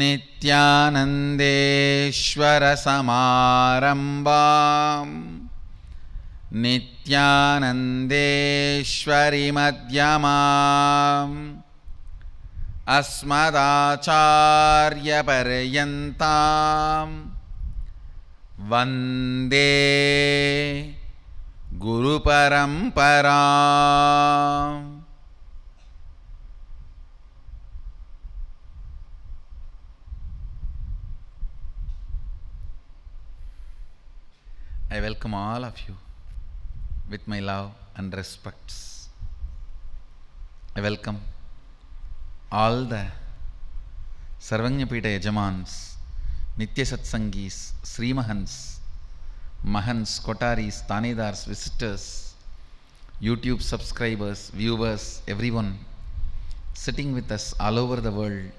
नित्यानन्देश्वरसमारम्भां नित्यानन्देश्वरिमध्यमाम् अस्मदाचार्यपर्यन्तां वन्दे गुरुपरम्पराम्. I welcome all of you with my love and respects. I welcome all the Sarvanyapita Yajamans, Nitya Satsangis, Sri Mahans, Mahans, Kotaris, Tanedars, visitors, YouTube subscribers, viewers, everyone sitting with us all over the world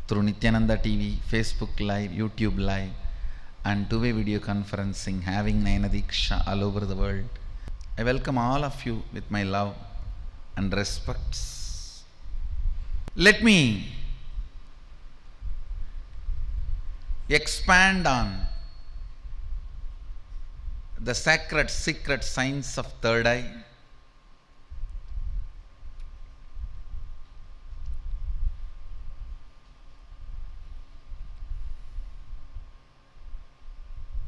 through Nityananda TV, Facebook Live, YouTube Live, and two-way video conferencing, having Nayana Diksha all over the world. I welcome all of you with my love and respects. Let me expand on the sacred secret science of third eye.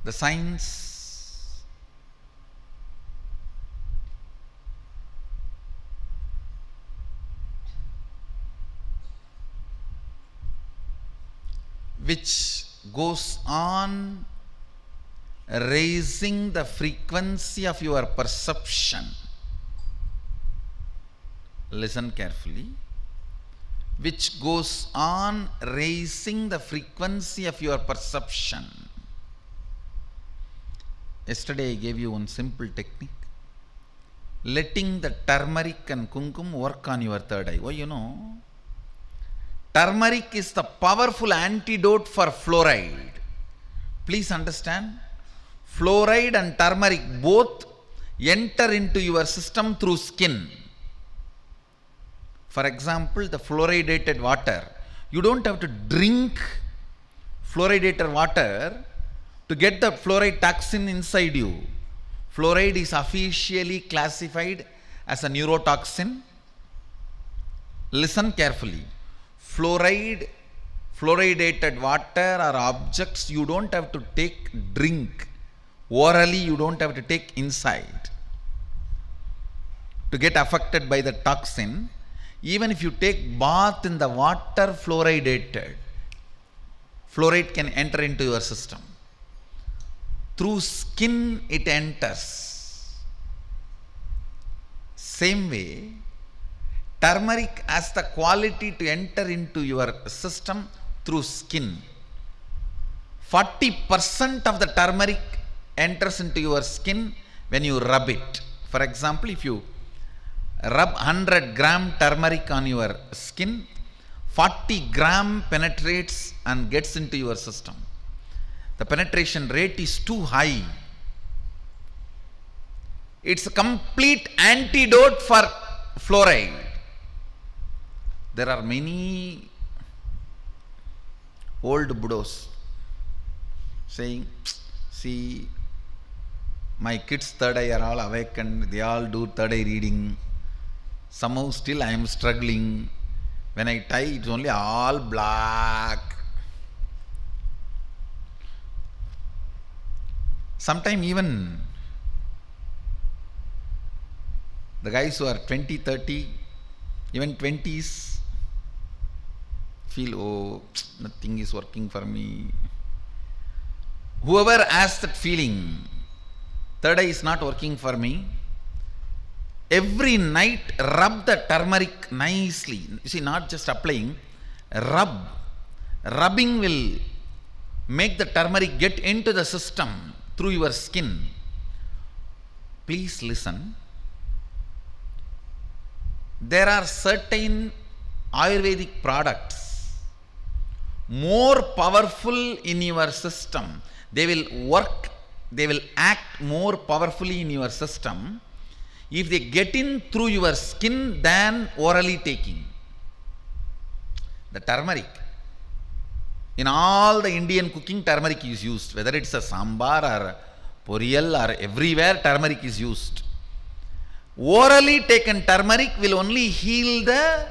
The science which goes on raising the frequency of your perception. Listen carefully. Which goes on raising the frequency of your perception. Yesterday I gave you one simple technique. Letting the turmeric and kumkum work on your third eye. Why, you know? Turmeric is the powerful antidote for fluoride. Please understand. Fluoride and turmeric both enter into your system through skin. For example, the fluoridated water. You don't have to drink fluoridated water to get the fluoride toxin inside you. Fluoride is officially classified as a neurotoxin. Listen carefully. Fluoridated water or objects you don't have to drink. Orally you don't have to take inside to get affected by the toxin. Even if you take bath in the water fluoridated, fluoride can enter into your system. Through skin it enters. Same way, turmeric has the quality to enter into your system through skin. 40% of the turmeric enters into your skin when you rub it. For example, if you rub 100 gram turmeric on your skin, 40 gram penetrates and gets into your system. The penetration rate is too high. It's a complete antidote for fluoride. There are many old Buddhas saying, see, my kids' third eye are all awakened, they all do third eye reading. Somehow still I am struggling. When I tie, it's only all black. Sometimes even the guys who are 20, 30, even 20s feel, oh, nothing is working for me. Whoever has that feeling, third eye is not working for me, every night rub the turmeric nicely. You see, not just applying, rub. Rubbing will make the turmeric get into the system through your skin. Please listen. There are certain Ayurvedic products more powerful in your system. They will work, they will act more powerfully in your system if they get in through your skin than orally taking. The turmeric In all the Indian cooking, turmeric is used. Whether it's a sambar or poriyal or everywhere, turmeric is used. Orally taken turmeric will only heal the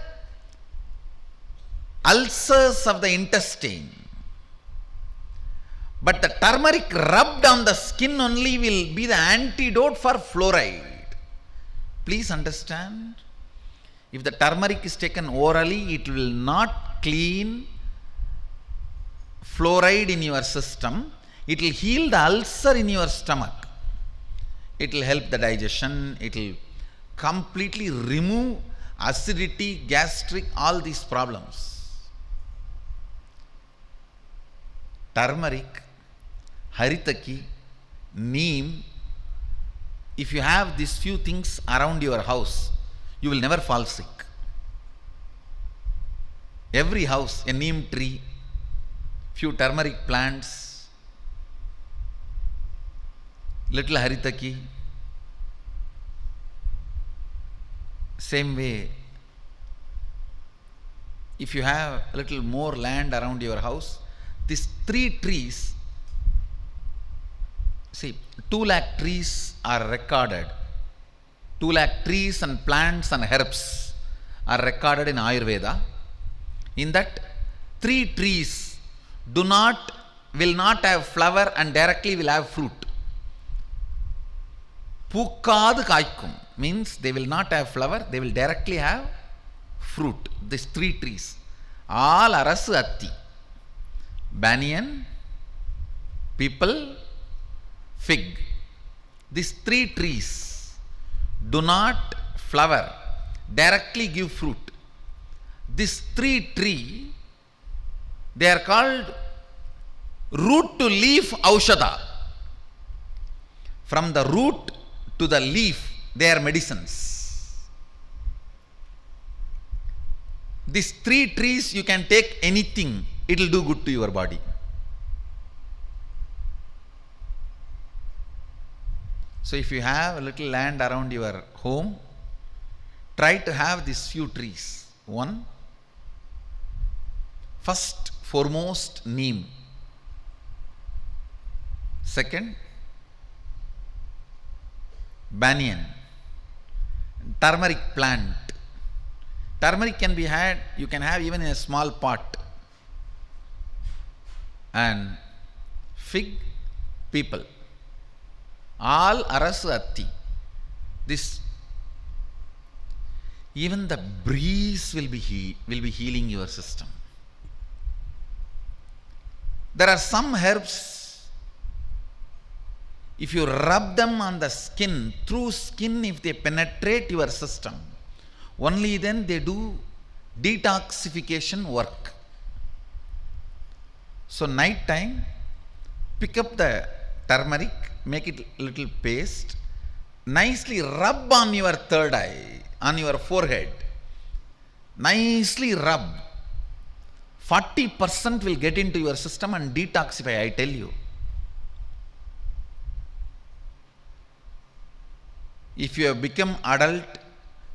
ulcers of the intestine. But the turmeric rubbed on the skin only will be the antidote for fluoride. Please understand. If the turmeric is taken orally, it will not clean fluoride in your system. It will heal the ulcer in your stomach. It will help the digestion. It will completely remove acidity, gastric, all these problems. Turmeric, haritaki, neem, if you have these few things around your house, you will never fall sick. Every house, a neem tree, few turmeric plants, little haritaki. Same way, if you have a little more land around your house, these 3 trees, see, 2 lakh trees are recorded. 2 lakh trees and plants and herbs are recorded in Ayurveda. In that, 3 trees will not have flower and directly will have fruit. Pookkadu kaikkum means they will not have flower, they will directly have fruit. These 3 trees. All arasu atti. Banyan, people, fig. These 3 trees do not flower, directly give fruit. These 3 trees, they are called root to leaf aushadha. From the root to the leaf, they are medicines. These 3 trees, you can take anything, it will do good to your body. So if you have a little land around your home, try to have these few trees. 1, first, foremost, neem. 2nd, banyan. Turmeric plant. Turmeric can be had, you can have even in a small pot. And fig, people. All arasu atti. This, even the breeze will be healing your system. There are some herbs, if you rub them on the skin, through skin, if they penetrate your system, only then they do detoxification work. So night time, pick up the turmeric, make it little paste, nicely rub on your third eye, on your forehead. Nicely rub. 40% will get into your system and detoxify, I tell you. If you have become adult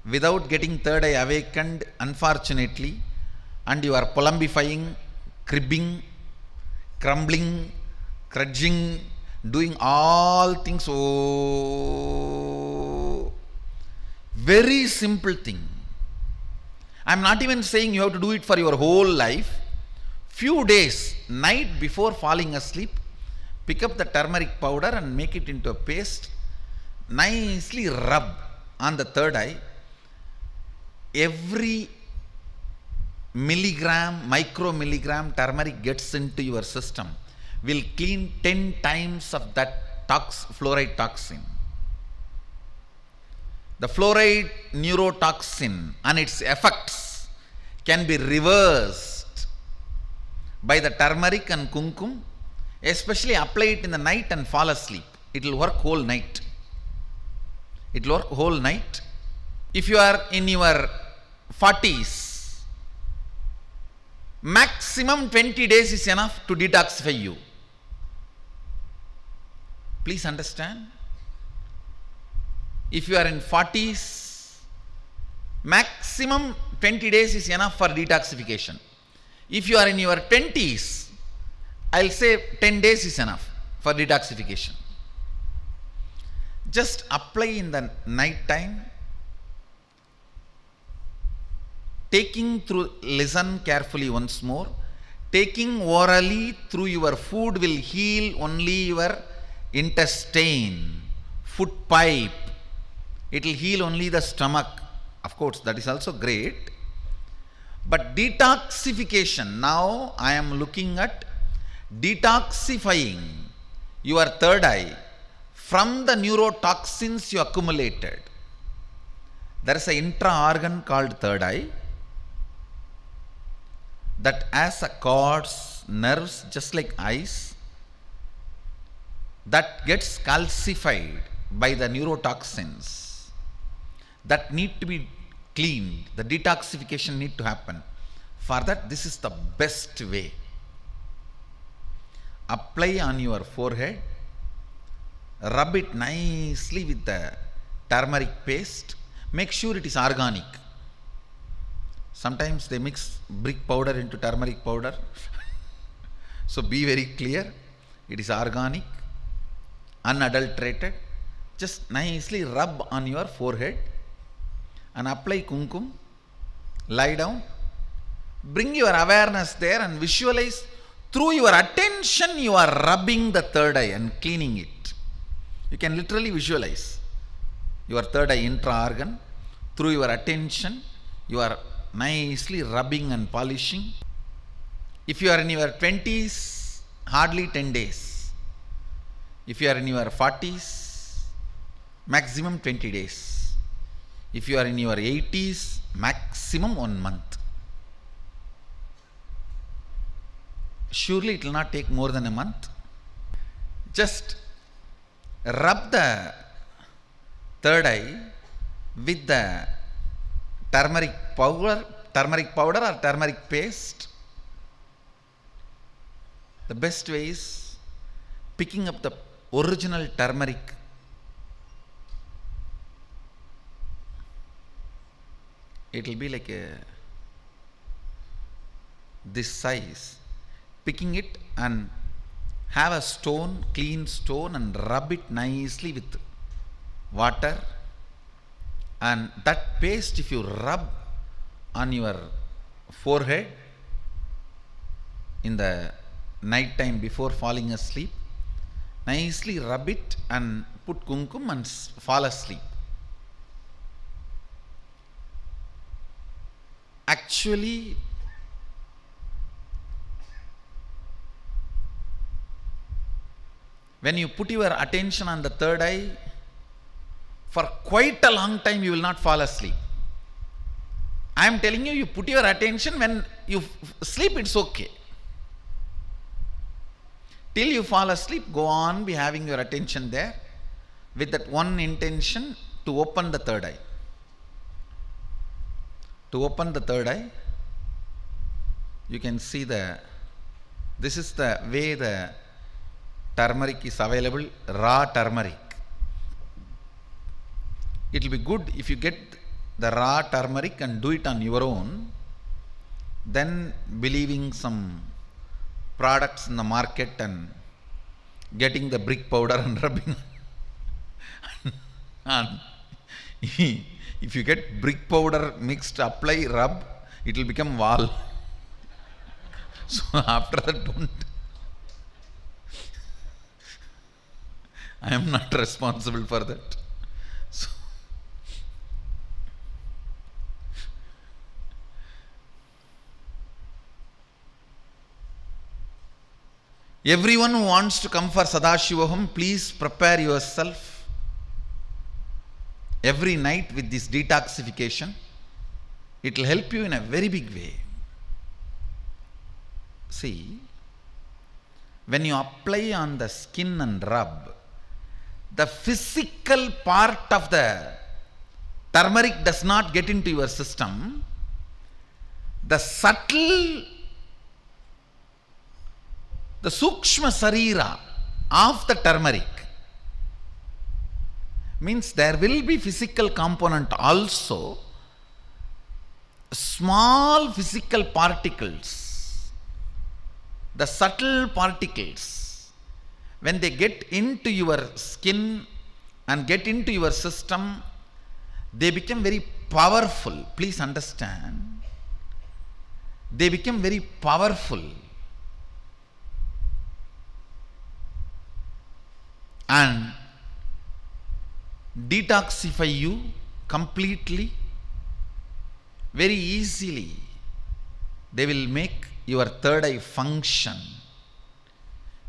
without getting third eye awakened, unfortunately, and you are polumbifying, cribbing, crumbling, crudging, doing all things, very simple thing. I am not even saying you have to do it for your whole life. Few days, night before falling asleep, pick up the turmeric powder and make it into a paste. Nicely rub on the third eye. Every micromilligram turmeric gets into your system will clean 10 times of that fluoride toxin. The fluoride neurotoxin and its effects can be reversed by the turmeric and kumkum, especially apply it in the night and fall asleep. It will work whole night. It will work whole night. If you are in your 40s, maximum 20 days is enough to detoxify you. Please understand. If you are in 40s, maximum 20 days is enough for detoxification. If you are in your 20s, I'll say 10 days is enough for detoxification. Just apply in the night time, listen carefully once more. Taking orally through your food will heal only your intestine, food pipe. It will heal only the stomach. Of course, that is also great. But detoxification, now I am looking at detoxifying your third eye from the neurotoxins you accumulated. There is an intra-organ called third eye that has a cords, nerves just like eyes, that gets calcified by the neurotoxins that need to be cleaned. The detoxification need to happen. For that, this is the best way. Apply on your forehead, rub it nicely with the turmeric paste. Make sure it is organic. Sometimes they mix brick powder into turmeric powder. So be very clear, it is organic, unadulterated. Just nicely rub on your forehead and apply kumkum. Lie down, bring your awareness there and visualize through your attention you are rubbing the third eye and cleaning it. You can literally visualize your third eye intra-organ. Through your attention you are nicely rubbing and polishing. If you are in your 20s, hardly 10 days. If you are in your 40s, maximum 20 days. If you are in your 80s, maximum 1 month. Surely it will not take more than a month. Just rub the third eye with the turmeric powder or turmeric paste. The best way is picking up the original turmeric. It will be like this size. Picking it and have a stone, clean stone, and rub it nicely with water. And that paste, if you rub on your forehead in the night time before falling asleep, nicely rub it and put kumkum and fall asleep. Actually, when you put your attention on the third eye, for quite a long time you will not fall asleep. I am telling you, you put your attention, when you sleep it's okay. Till you fall asleep, go on be having your attention there with that one intention to open the third eye. To open the third eye, you can see this is the way the turmeric is available, raw turmeric. It will be good if you get the raw turmeric and do it on your own, then believing some products in the market and getting the brick powder and rubbing. And if you get brick powder mixed, apply, rub, it will become wall. So after that, don't. I am not responsible for that. So, everyone who wants to come for Sadashivaham, please prepare yourself every night with this detoxification. It will help you in a very big way. See, when you apply on the skin and rub, the physical part of the turmeric does not get into your system. The subtle, the sukshma sarira of the turmeric, means there will be physical component also, small physical particles the subtle particles, when they get into your skin and get into your system, they become very powerful. Please understand. They become very powerful. And detoxify you completely, very easily. They will make your third eye function.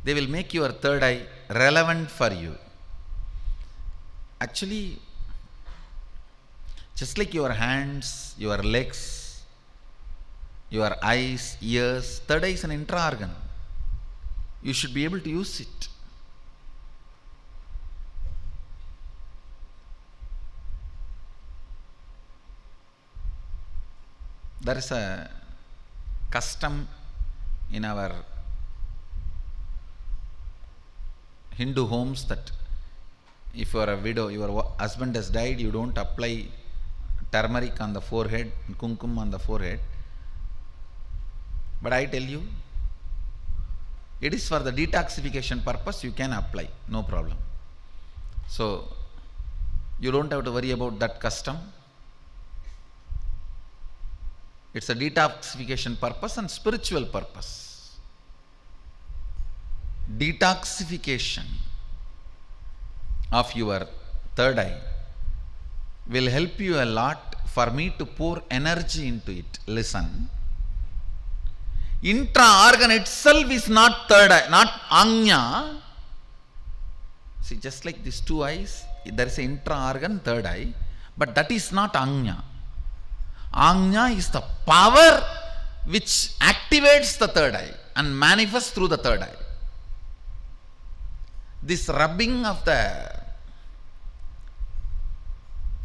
They will make your third eye relevant for you. Actually, just like your hands, your legs, your eyes, ears, third eye is an intra-organ. You should be able to use it. There is a custom in our Hindu homes that if you are a widow, your husband has died, you don't apply turmeric on the forehead, kumkum on the forehead. But I tell you, it is for the detoxification purpose, you can apply, no problem. So, you don't have to worry about that custom. It's a detoxification purpose and spiritual purpose. Detoxification of your third eye will help you a lot for me to pour energy into it. Listen. Intra-organ itself is not third eye, not Anya. See, just like these two eyes, there is an intra-organ, third eye, but that is not Anya. Anya is the power which activates the third eye and manifests through the third eye. This rubbing of the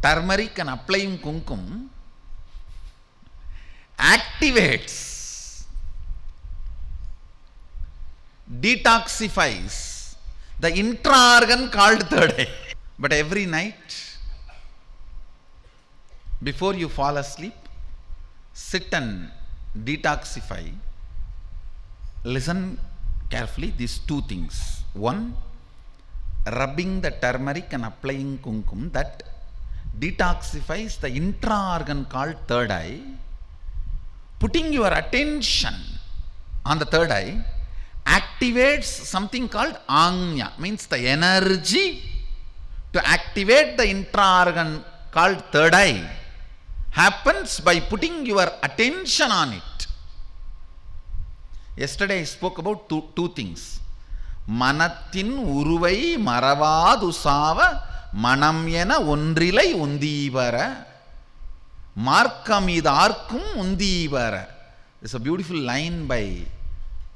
turmeric and applying kumkum activates, detoxifies the intra-organ called third eye. But every night, before you fall asleep, sit and detoxify. Listen carefully, these two things. One, rubbing the turmeric and applying kumkum, that detoxifies the intra-organ called third eye. Putting your attention on the third eye activates something called Anya, means the energy to activate the intra-organ called third eye happens by putting your attention on it. Yesterday I spoke about two things. Manathin uruvai maravadu sava manam yena ondrilai undivara markamidharkum undivara. It's a beautiful line by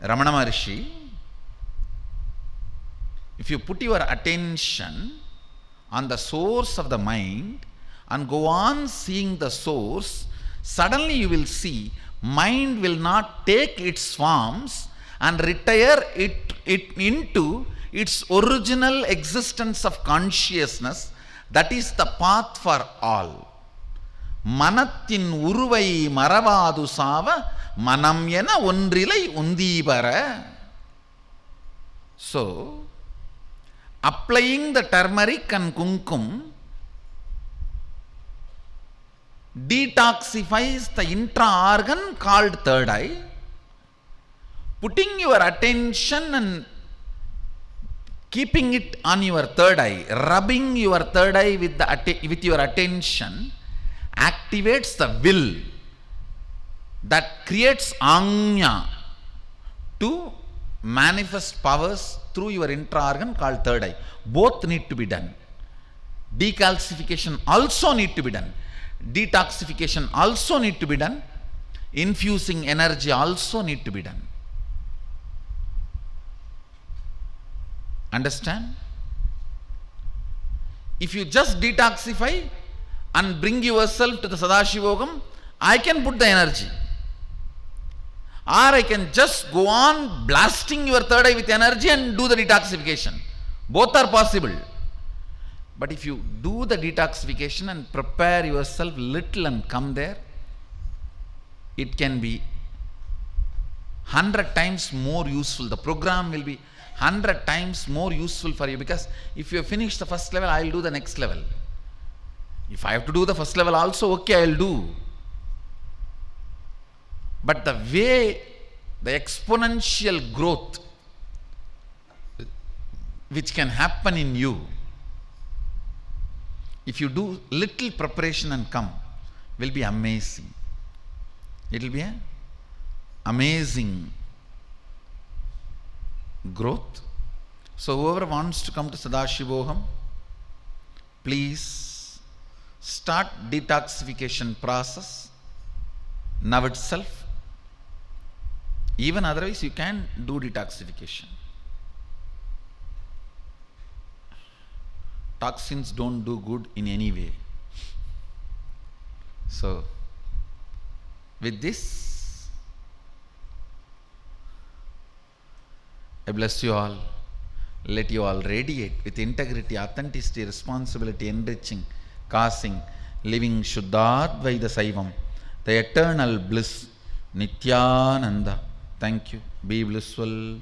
Ramana Maharshi. If you put your attention on the source of the mind and go on seeing the source, suddenly you will see mind will not take its forms and retire it into its original existence of consciousness. That is the path for all. Manathin uruvai maravadu sava manam yena ondrilai undivara. So, applying the turmeric and kumkum detoxifies the intra-organ called third eye. Putting your attention and keeping it on your third eye, rubbing your third eye with your attention, activates the will that creates Anya to manifest powers through your intra-organ called third eye. Both need to be done. Decalcification also need to be done. Detoxification also need to be done. Infusing energy also need to be done. Understand? If you just detoxify and bring yourself to the Sadashivogam, I can put the energy. Or I can just go on blasting your third eye with energy and do the detoxification. Both are possible. But if you do the detoxification and prepare yourself little and come there, it can be 100 times more useful. The program will be 100 times more useful for you, because if you finish the first level, I will do the next level. If I have to do the first level also, okay, I will do. But the way, the exponential growth which can happen in you, if you do little preparation and come, will be amazing. It will be an amazing growth. So whoever wants to come to Sadashivoham, please start detoxification process now itself. Even otherwise you can do detoxification. Toxins don't do good in any way. So with this, I bless you all. Let you all radiate with integrity, authenticity, responsibility, enriching, causing, living Shuddhadvaita Saivam, the eternal bliss, Nityananda. Thank you. Be blissful.